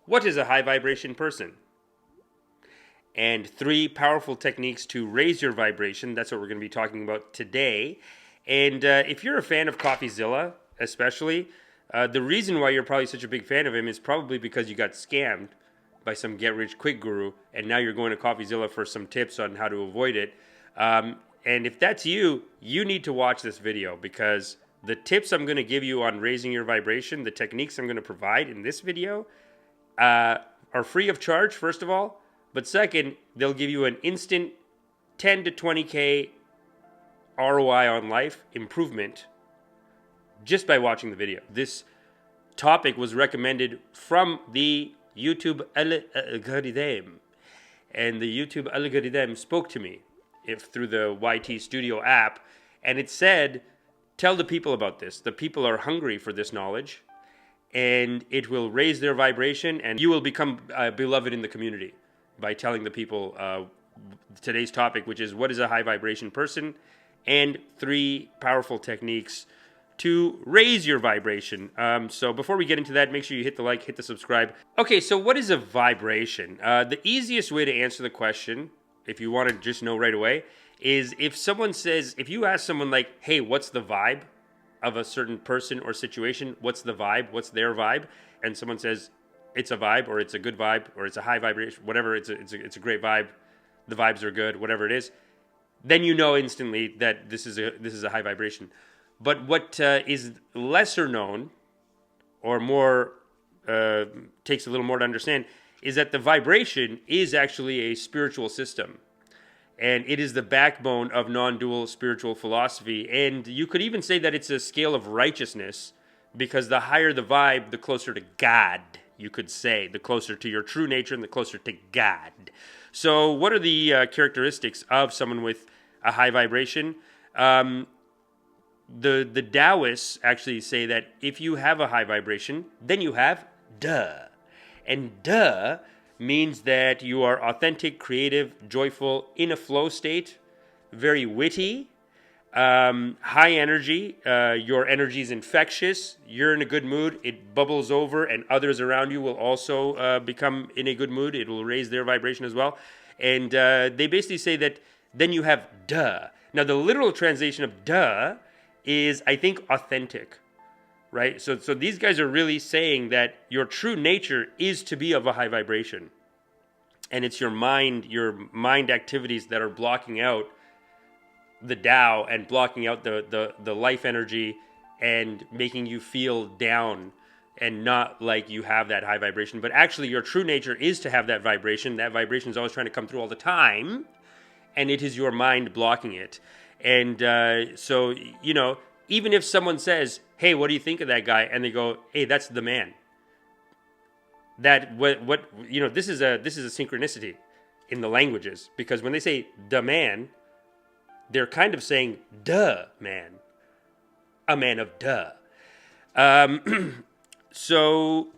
What is a high vibration person? And 3 powerful techniques to raise your vibration. That's what we're going to be talking about today. And if you're a fan of CoffeeZilla, especially, the reason why you're probably such a big fan of him is probably because you got scammed by some get-rich-quick guru, and now you're going to CoffeeZilla for some tips on how to avoid it. And if that's you, you need to watch this video, because the tips I'm going to give you on raising your vibration, the techniques I'm going to provide in this video, are free of charge, first of all. But second, they'll give you an instant 10 to 20K ROI on life improvement just by watching the video. This topic was recommended from the YouTube algorithm. And the YouTube algorithm spoke to me through the YT Studio app. And it said, tell the people about this. The people are hungry for this knowledge. And it will raise their vibration. And you will become beloved in the community by telling the people today's topic, which is what is a high vibration person, and 3 powerful techniques to raise your vibration. So before we get into that, make sure you hit the like, hit the subscribe. Okay, so what is a vibration? The easiest way to answer the question, if you want to just know right away, is if you ask someone like, hey, what's the vibe of a certain person or situation? What's the vibe? What's their vibe? And someone says, it's a vibe, or it's a good vibe, or it's a high vibration, whatever, it's a great vibe, the vibes are good, whatever it is, then you know instantly that this is a high vibration. But what is lesser known, or more takes a little more to understand, is that the vibration is actually a spiritual system. And it is the backbone of non-dual spiritual philosophy. And you could even say that it's a scale of righteousness, because the higher the vibe, the closer to God, you could say, the closer to your true nature and the closer to God. So what are the characteristics of someone with a high vibration? The Taoists actually say that if you have a high vibration, then you have duh. And duh means that you are authentic, creative, joyful, in a flow state, very witty, high energy. Your energy is infectious. You're in a good mood. It bubbles over, and others around you will also become in a good mood. It will raise their vibration as well. And they basically say that then you have duh. Now, the literal translation of duh is, I think, authentic, right? So these guys are really saying that your true nature is to be of a high vibration. And it's your mind activities that are blocking out the Tao and blocking out the life energy and making you feel down and not like you have that high vibration. But actually, your true nature is to have that vibration. That vibration is always trying to come through all the time, and it is your mind blocking it. And so, you know, even if someone says, hey, what do you think of that guy? And they go, hey, that's the man. That what you know, this is a synchronicity in the languages, because when they say the man, they're kind of saying duh man, a man of duh. So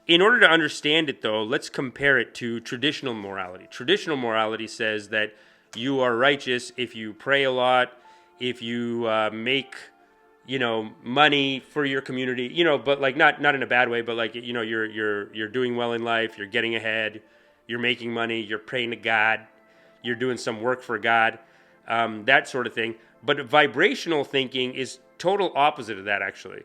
in order to understand it, though, let's compare it to traditional morality. Traditional morality says that you are righteous if you pray a lot, if you make, you know, money for your community, you know, but like not in a bad way, but like, you know, you're doing well in life, you're getting ahead, you're making money, you're praying to God, you're doing some work for God, that sort of thing. But vibrational thinking is total opposite of that, actually.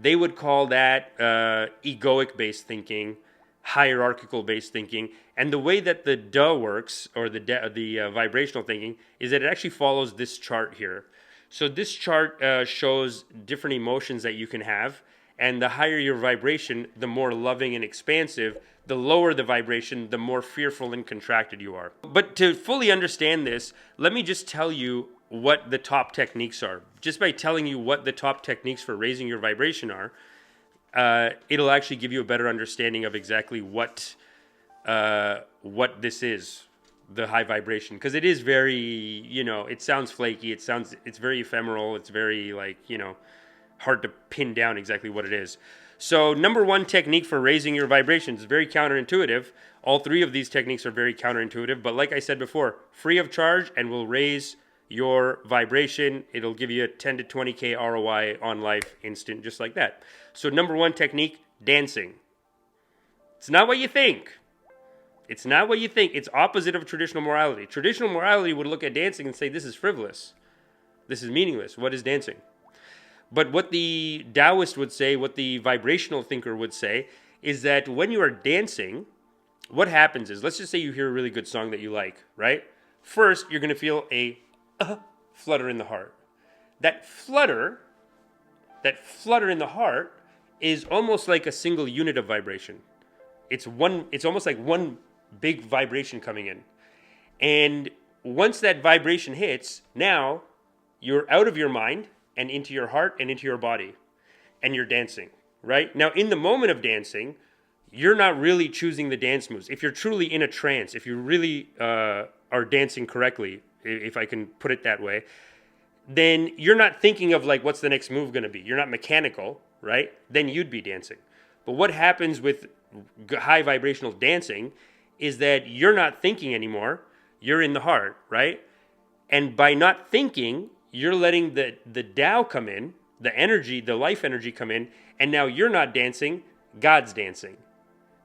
They would call that egoic-based thinking, hierarchical-based thinking. And the way that the duh works, or the vibrational thinking, is that it actually follows this chart here. So this chart shows different emotions that you can have. And the higher your vibration, the more loving and expansive. The lower the vibration, the more fearful and contracted you are. But to fully understand this, let me just tell you what the top techniques are. Just by telling you what the top techniques for raising your vibration are, it'll actually give you a better understanding of exactly what this is, the high vibration. Because it is very, you know, it sounds flaky, it's very ephemeral, it's very, like, you know, hard to pin down exactly what it is. So number one technique for raising your vibrations is very counterintuitive. All 3 of these techniques are very counterintuitive, but like I said before, free of charge and will raise your vibration. It'll give you a 10 to 20K ROI on life instant, just like that. So number one technique, dancing. It's not what you think. It's not what you think. It's opposite of traditional morality. Traditional morality would look at dancing and say, this is frivolous. This is meaningless. What is dancing? But what the Taoist would say, what the vibrational thinker would say, is that when you are dancing, what happens is, let's just say you hear a really good song that you like, right? First, you're going to feel a flutter in the heart. That flutter in the heart is almost like a single unit of vibration. It's almost like one big vibration coming in. And once that vibration hits, now you're out of your mind and into your heart and into your body. And you're dancing, right? Now, in the moment of dancing, you're not really choosing the dance moves. If you're truly in a trance, if you really are dancing correctly, if I can put it that way, then you're not thinking of like, what's the next move going to be? You're not mechanical, right? Then you'd be dancing. But what happens with high vibrational dancing is that you're not thinking anymore. You're in the heart, right? And by not thinking, you're letting the Tao come in, the energy, the life energy come in, and now you're not dancing, God's dancing.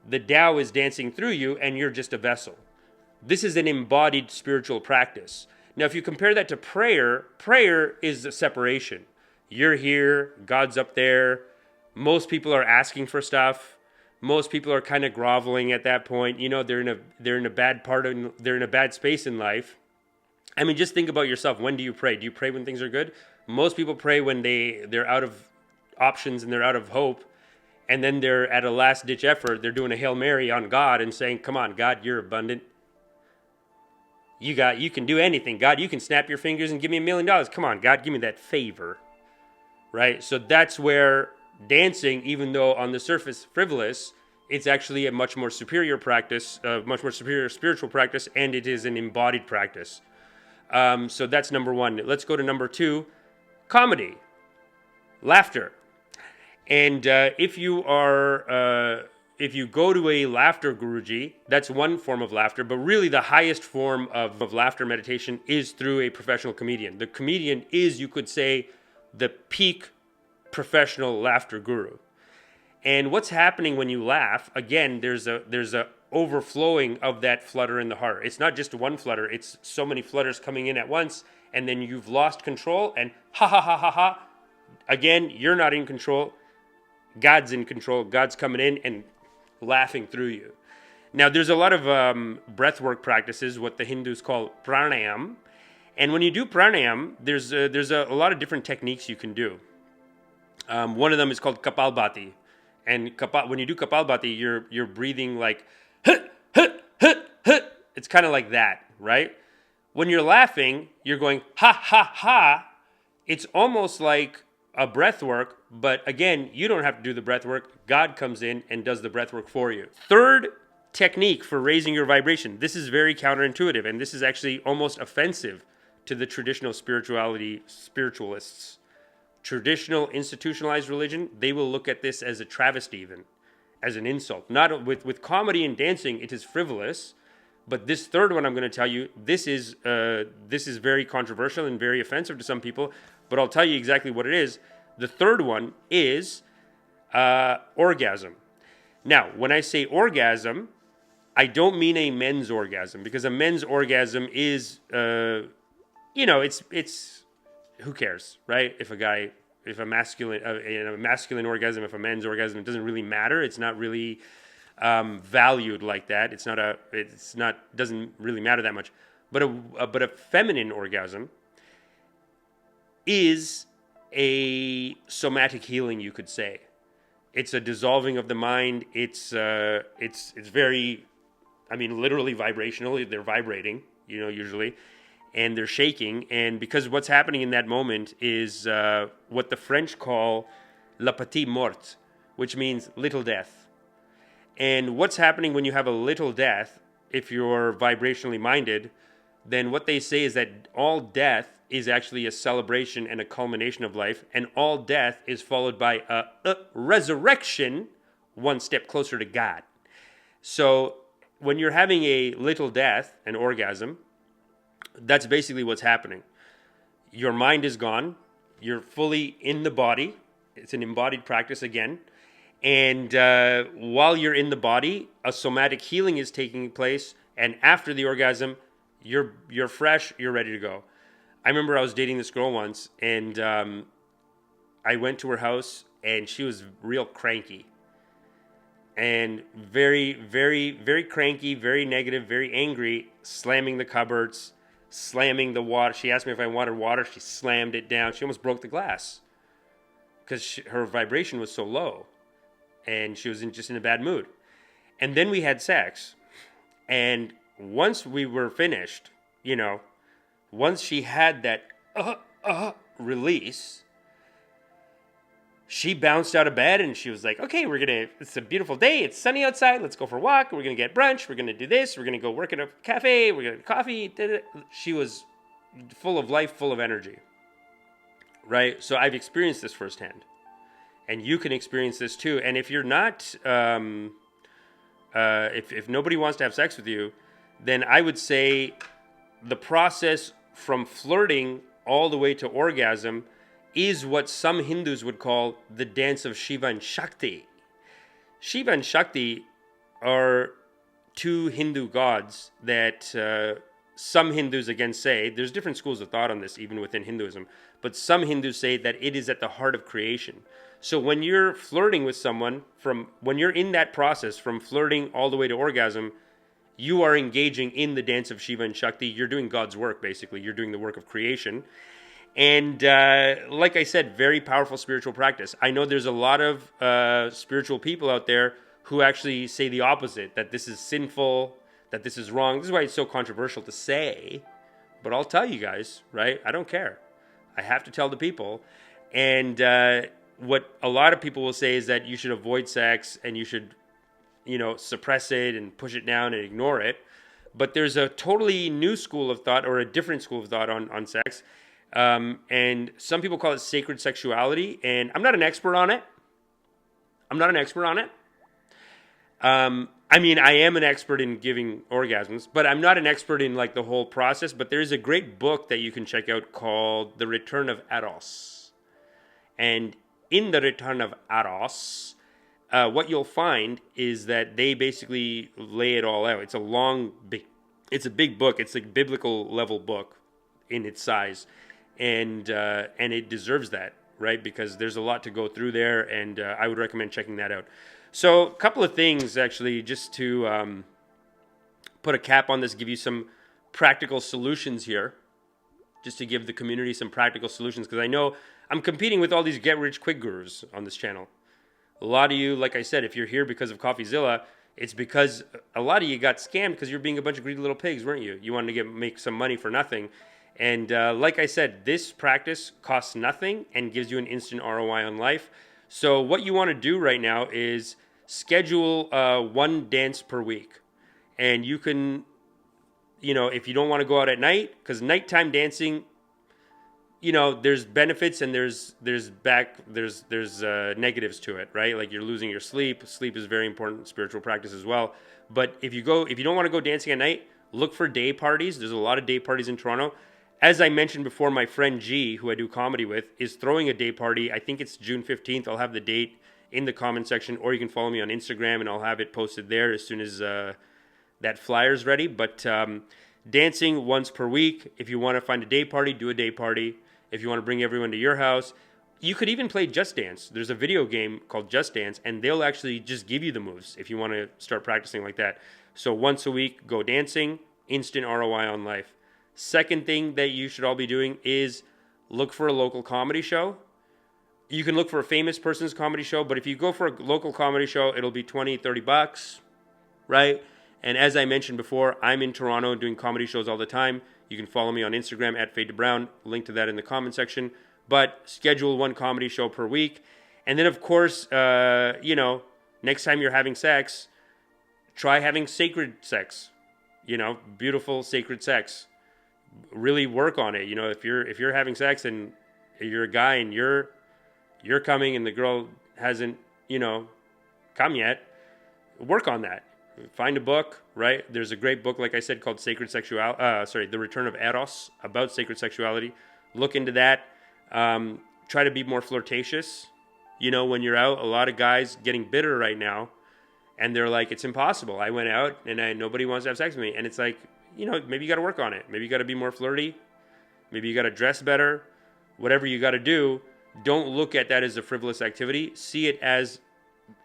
The Tao is dancing through you, and you're just a vessel. This is an embodied spiritual practice. Now, if you compare that to prayer, prayer is a separation. You're here, God's up there. Most people are asking for stuff. Most people are kind of groveling at that point. You know, they're in a bad space in life. I mean, just think about yourself. When do you pray? Do you pray when things are good? Most people pray when they're out of options and they're out of hope. And then they're at a last-ditch effort. They're doing a Hail Mary on God and saying, come on, God, you're abundant. You can do anything. God, you can snap your fingers and give me $1 million. Come on, God, give me that favor. Right? So that's where dancing, even though on the surface frivolous, it's actually a much more superior practice, much more superior spiritual practice, and it is an embodied practice. So that's number one. Let's go to number two, comedy, laughter. And if you go to a laughter Guruji, that's one form of laughter, but really the highest form of laughter meditation is through a professional comedian. The comedian is, you could say, the peak professional laughter guru. And what's happening when you laugh, again, there's a overflowing of that flutter in the heart. It's not just one flutter, it's so many flutters coming in at once, and then you've lost control, and ha ha ha ha ha. Again, you're not in control. God's in control. God's coming in and laughing through you. Now, there's a lot of breathwork practices, what the Hindus call pranayam. And when you do pranayam, there's a lot of different techniques you can do. One of them is called Kapalbhati. And when you do Kapalbhati, you're breathing like, it's kind of like that, right? When you're laughing, you're going, ha, ha, ha. It's almost like a breath work, but again, you don't have to do the breath work. God comes in and does the breath work for you. Third technique for raising your vibration. This is very counterintuitive, and this is actually almost offensive to the traditional spiritualists. Traditional institutionalized religion, they will look at this as a travesty even, as an insult. Not with comedy and dancing, it is frivolous. But this third one I'm going to tell you, this is very controversial and very offensive to some people, but I'll tell you exactly what it is. The third one is orgasm. Now, when I say orgasm, I don't mean a men's orgasm, because a men's orgasm is, it's who cares, right? If a masculine orgasm, if a men's orgasm, it doesn't really matter. It's not really valued like that. Doesn't really matter that much. But a feminine orgasm is a somatic healing, you could say. It's a dissolving of the mind. It's very, literally vibrational. They're vibrating, usually, and they're shaking. And because what's happening in that moment is what the French call la petite mort, which means little death. And what's happening when you have a little death, if you're vibrationally minded, then what they say is that all death is actually a celebration and a culmination of life, and all death is followed by a resurrection one step closer to God. So when you're having a little death, an orgasm, that's basically what's happening. Your mind is gone. You're fully in the body. It's an embodied practice again. And while you're in the body, a somatic healing is taking place. And after the orgasm, you're fresh, you're ready to go. I remember I was dating this girl once, and I went to her house, and she was real cranky. And very, very, very cranky, very negative, very angry, slamming the cupboards, slamming the water. She asked me if I wanted water. She slammed it down. She almost broke the glass because her vibration was so low. And she was just in a bad mood. And then we had sex. And once we were finished, once she had that release, she bounced out of bed and she was like, okay, it's a beautiful day. It's sunny outside. Let's go for a walk. We're going to get brunch. We're going to do this. We're going to go work at a cafe. We're going to get coffee. She was full of life, full of energy. Right? So I've experienced this firsthand. And you can experience this too. And if you're not, if nobody wants to have sex with you, then I would say the process from flirting all the way to orgasm is what some Hindus would call the dance of Shiva and Shakti. Shiva and Shakti are two Hindu gods that some Hindus again say, there's different schools of thought on this even within Hinduism, but some Hindus say that it is at the heart of creation. So when you're flirting with someone, when you're in that process from flirting all the way to orgasm, you are engaging in the dance of Shiva and Shakti. You're doing God's work, basically. You're doing the work of creation. And like I said, very powerful spiritual practice. I know there's a lot of spiritual people out there who actually say the opposite, that this is sinful, that this is wrong. This is why it's so controversial to say. But I'll tell you guys, right? I don't care. I have to tell the people. And what a lot of people will say is that you should avoid sex and you should, suppress it and push it down and ignore it. But there's a totally new school of thought or a different school of thought on sex. And some people call it sacred sexuality. And I'm not an expert on it. I am an expert in giving orgasms, but I'm not an expert in like the whole process. But there is a great book that you can check out called The Return of Eros. And in The Return of Eros, what you'll find is that they basically lay it all out. It's a big book. It's a biblical level book in its size. And it deserves that, right? Because there's a lot to go through there, and I would recommend checking that out. So a couple of things, actually, just to put a cap on this, give you some practical solutions here, just to give the community some practical solutions, because I know I'm competing with all these get-rich-quick gurus on this channel. A lot of you, like I said, if you're here because of CoffeeZilla, it's because a lot of you got scammed because you're being a bunch of greedy little pigs, weren't you? You wanted to make some money for nothing. And like I said, this practice costs nothing and gives you an instant ROI on life. So what you want to do right now is schedule one dance per week. And you can, if you don't want to go out at night, because nighttime dancing, there's benefits and there's negatives to it, right? Like you're losing your sleep. Sleep is very important spiritual practice as well. But if you don't want to go dancing at night, look for day parties. There's a lot of day parties in Toronto. As I mentioned before, my friend G, who I do comedy with, is throwing a day party. I think it's June 15th. I'll have the date in the comment section, or you can follow me on Instagram, and I'll have it posted there as soon as that flyer's ready. But dancing once per week. If you want to find a day party, do a day party. If you want to bring everyone to your house, you could even play Just Dance. There's a video game called Just Dance, and they'll actually just give you the moves if you want to start practicing like that. So once a week, go dancing, instant ROI on life. Second thing that you should all be doing is look for a local comedy show. You can look for a famous person's comedy show, but if you go for a local comedy show, it'll be $20-$30, right? And as I mentioned before, I'm in Toronto doing comedy shows all the time. You can follow me on Instagram at Fade to Brown. Link to that in the comment section. But schedule one comedy show per week. And then, of course, next time you're having sex, try having sacred sex. Beautiful sacred sex. Really work on it. If you're having sex and you're a guy and you're coming and the girl hasn't, come yet, work on that. Find a book, right? There's a great book, like I said, called The Return of Eros, about sacred sexuality. Look into that. Try to be more flirtatious, You know, when you're out, a lot of guys getting bitter right now, and they're like, it's impossible. I went out and nobody wants to have sex with me. And it's like, you know, maybe you got to work on it. Maybe you got to be more flirty. Maybe you got to dress better. Whatever you got to do, don't look at that as a frivolous activity. See it as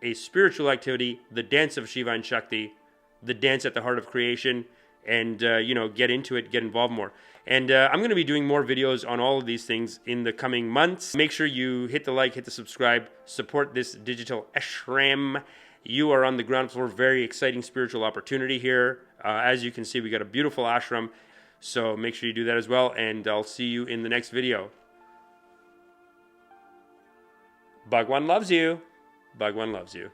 a spiritual activity, the dance of Shiva and Shakti, the dance at the heart of creation, and, you know, get into it, get involved more. And I'm going to be doing more videos on all of these things in the coming months. Make sure you hit the like, hit the subscribe, support this digital ashram. You are on the ground floor. Very exciting spiritual opportunity here. As you can see, we got a beautiful ashram. So make sure you do that as well. And I'll see you in the next video. Bhagwan loves you. Bhagwan loves you.